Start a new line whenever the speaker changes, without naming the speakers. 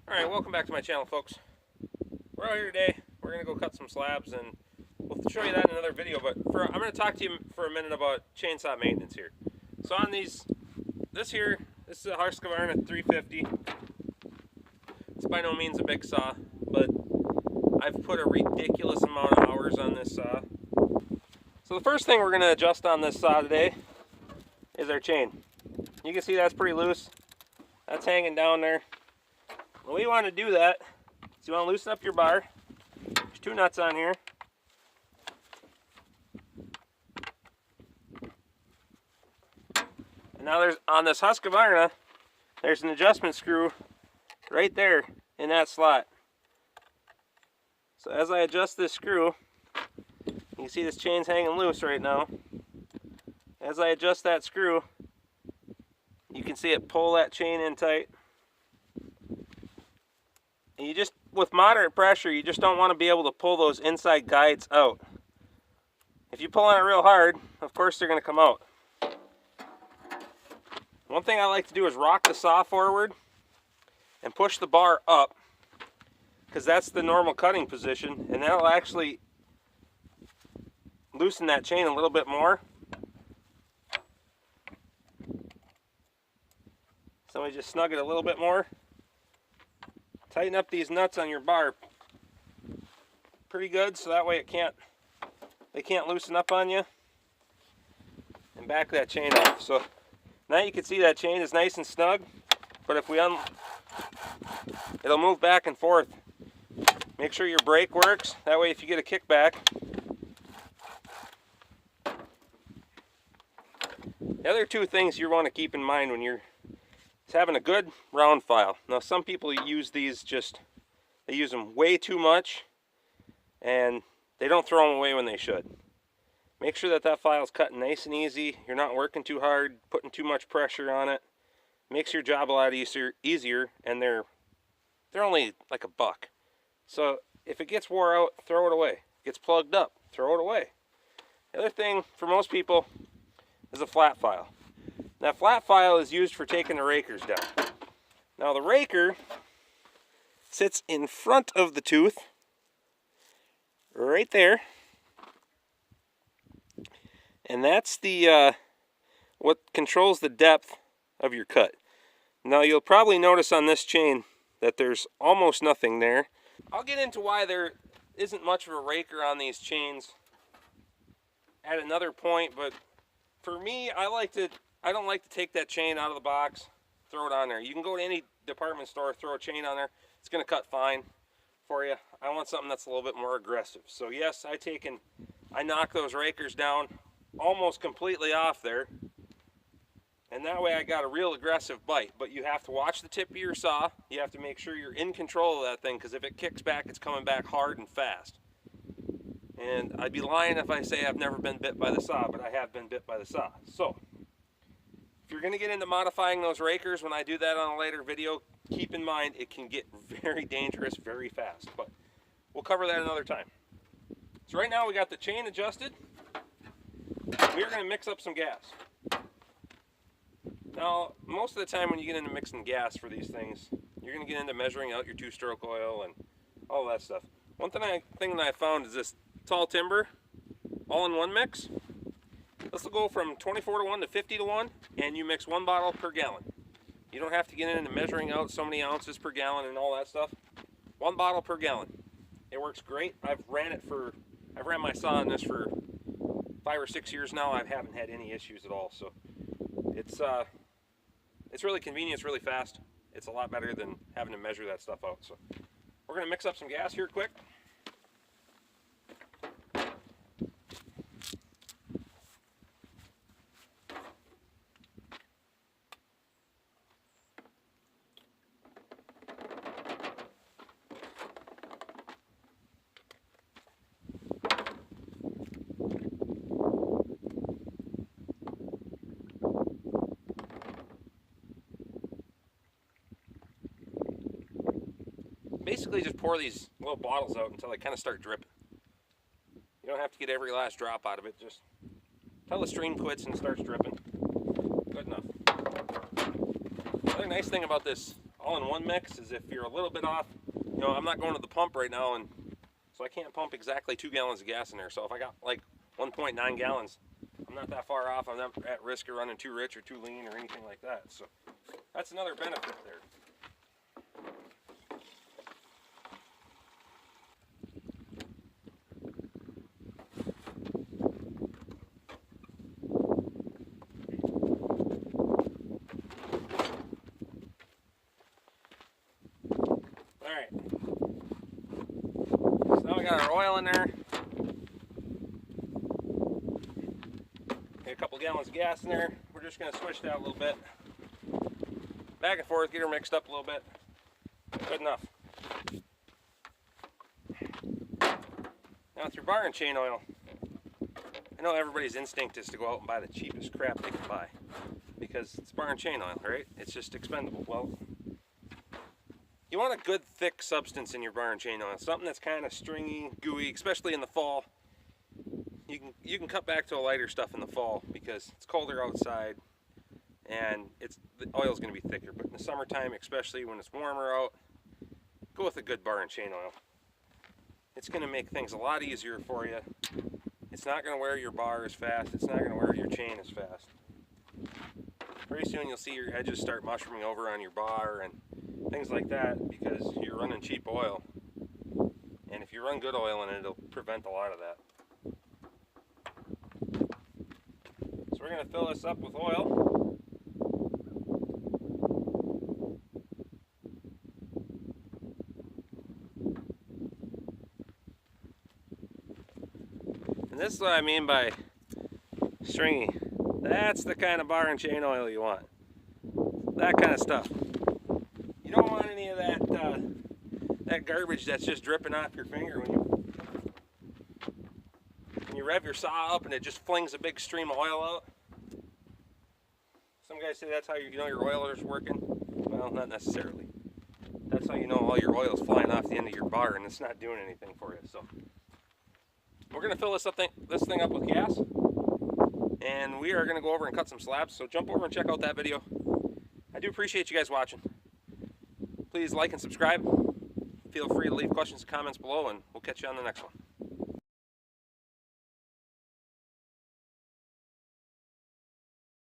Alright, welcome back to my channel, folks. We're out here today. We're going to go cut some slabs, and we'll show you that in another video. But I'm going to talk to you for a minute about chainsaw maintenance here. So on this is a Husqvarna 350. It's by no means a big saw, but I've put a ridiculous amount of hours on this saw. So the first thing we're going to adjust on this saw today is our chain. You can see that's pretty loose. That's hanging down there. The way you want to do that is you want to loosen up your bar. There's two nuts on here. And now on this Husqvarna, there's an adjustment screw right there in that slot. So as I adjust this screw, you can see this chain's hanging loose right now. As I adjust that screw, you can see it pull that chain in tight. And you just, with moderate pressure, you just don't want to be able to pull those inside guides out. If you pull on it real hard, of course they're going to come out. One thing I like to do is rock the saw forward and push the bar up, because that's the normal cutting position, and that'll actually loosen that chain a little bit more. So we just snug it a little bit more. Tighten up these nuts on your bar pretty good, so that way they can't loosen up on you. And back that chain off. So now you can see that chain is nice and snug, but if we it'll move back and forth. Make sure your brake works, that way if you get a kickback. The other two things you want to keep in mind when you're having a good round file. Now some people use these they use them way too much, and they don't throw them away when they should. Make sure that file's cut nice and easy. You're not working too hard, putting too much pressure on it. Makes your job a lot easier, and they're only like $1. So if it gets wore out, throw it away. Gets plugged up, throw it away. The other thing for most people is a flat file. That flat file is used for taking the rakers down. Now the raker sits in front of the tooth, right there. And that's the what controls the depth of your cut. Now you'll probably notice on this chain that there's almost nothing there. I'll get into why there isn't much of a raker on these chains at another point, but for me, I don't like to take that chain out of the box, throw it on there. You can go to any department store, throw a chain on there. It's going to cut fine for you. I want something that's a little bit more aggressive. So yes, I knock those rakers down almost completely off there. And that way I got a real aggressive bite. But you have to watch the tip of your saw. You have to make sure you're in control of that thing, because if it kicks back, it's coming back hard and fast. And I'd be lying if I say I've never been bit by the saw, but I have been bit by the saw. So if you're going to get into modifying those rakers, when I do that on a later video, keep in mind it can get very dangerous very fast. But we'll cover that another time. So right now we got the chain adjusted. We're going to mix up some gas. Now, most of the time when you get into mixing gas for these things, you're going to get into measuring out your two-stroke oil and all that stuff. One thing that I found is this tall timber all-in-one mix. This will go from 24-to-1 to 50-to-1, and you mix 1 bottle per gallon. You don't have to get into measuring out so many ounces per gallon and all that stuff. 1 bottle per gallon. It works great. I've ran my saw on this for 5 or 6 years now. I haven't had any issues at all. So it's really convenient. It's really fast. It's a lot better than having to measure that stuff out. So we're going to mix up some gas here quick. Basically just pour these little bottles out until they kind of start dripping. You don't have to get every last drop out of it, just until the stream quits and starts dripping. Good enough. Another nice thing about this all-in-one mix is if you're a little bit off. You know, I'm not going to the pump right now, and so I can't pump exactly 2 gallons of gas in there. So if I got like 1.9 gallons, I'm not that far off. I'm not at risk of running too rich or too lean or anything like that. So that's another benefit there. Alright, so now we got our oil in there. Get a couple gallons of gas in there. We're just going to switch that a little bit. Back and forth, get her mixed up a little bit. Good enough. Now with your bar and chain oil, I know everybody's instinct is to go out and buy the cheapest crap they can buy. Because it's bar and chain oil, right? It's just expendable. Well, you want a good thick substance in your bar and chain oil. Something that's kind of stringy, gooey, especially in the fall. You can cut back to a lighter stuff in the fall because it's colder outside and the oil's going to be thicker. But in the summertime, especially when it's warmer out, go with a good bar and chain oil. It's going to make things a lot easier for you. It's not going to wear your bar as fast. It's not going to wear your chain as fast. Pretty soon you'll see your edges start mushrooming over on your bar and things like that because you're running cheap oil. And if you run good oil in it, it'll prevent a lot of that. So we're going to fill this up with oil. And this is what I mean by stringy. That's the kind of bar and chain oil you want. That kind of stuff. You don't want any of that that garbage that's just dripping off your finger when you rev your saw up and it just flings a big stream of oil out. Some guys say that's how you know your oiler's working. Well, not necessarily. That's how you know all your oil is flying off the end of your bar and it's not doing anything for you. So we're going to fill this thing up with gas, and we are going to go over and cut some slabs. So jump over and check out that video. I do appreciate you guys watching. Please like and subscribe. Feel free to leave questions and comments below, and we'll catch you on the next one.